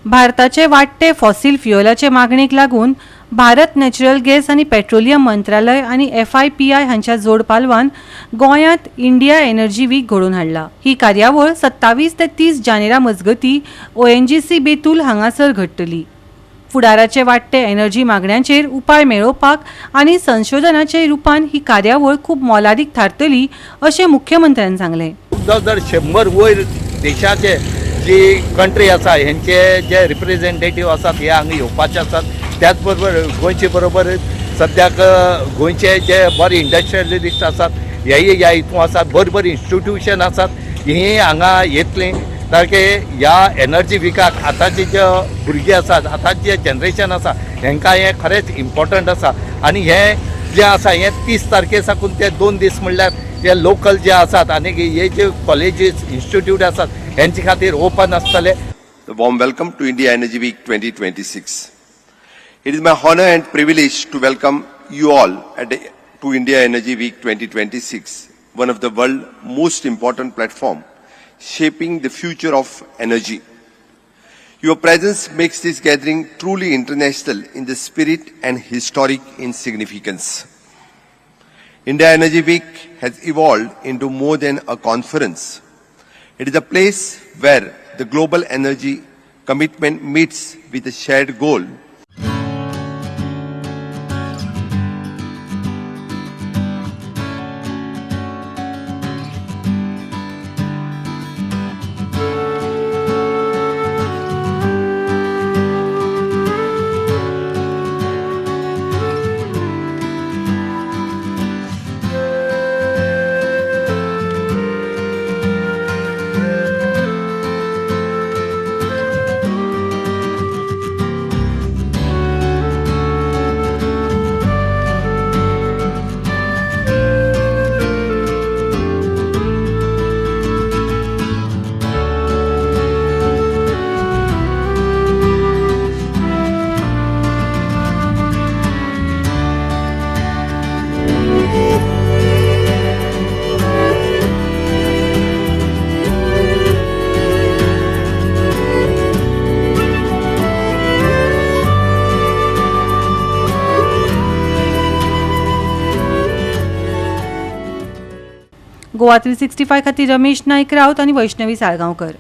भारताचे वाडटे फॉसिल फ्युएलाचे मागणीक लागून भारत नॅचरल गॅस आणि पेट्रोलियम मंत्रालय आणि FIPI हांच्या जोड पालवान गोंयांत इंडिया एनर्जी वीक घडोवन हाडला। ही कार्यावळ 27 ते 30 जानेरा मजगती ONGC बेतूल हांगासर घडटली। फुडाराचे वाडटे एनर्जी मागण्यांचेर उपाय मेळोवपाक आनी संशोधनाचे रूपान ही कार्यावळ खूब मोलादीक थारतली अशें मुख्यमंत्र्यान सांगलें। जर 100 वयर देशाचे जी कंट्री आसा हेंचे जे रिप्रेझेंटेटिव्ह आसात हे हांगा येवपाचे आसात। त्याच बरोबर गोंयचे बरोबर सद्याक गोंयचे जे बरे इंडस्ट्रियलिस्ट आसात हेय ह्या हितून आसात, बरी इन्स्टिट्यूशन आसात, ही हांगा येतली ताके ह्या एनर्जी विकाक आतांचे जे भुरगे आसात, आतांचे जे जनरेशन आसा हेंकां हे खरेंच इम्पॉर्टंट आसा। आनी हे जे आसा हे 30 तारखे साकून ते 2 दीस म्हणल्यार जे लोकल जे आसात आनी हे जे कॉलेजीस इन्स्टिट्यूट आसात हेंचे खातीर ओपन आसतले। Warm welcome to India energy week 2026. It is my honor and privilege to welcome you all to India Energy Week 2026, one of the world's most important platforms shaping the future of energy. Your presence makes this gathering truly international in the spirit and historic in significance. India Energy Week has evolved into more than a conference. It is a place where the global energy commitment meets with a shared goal. Goa 365 खातीर रमेश नाईक राऊत आणि वैष्णवी साळगांवकर।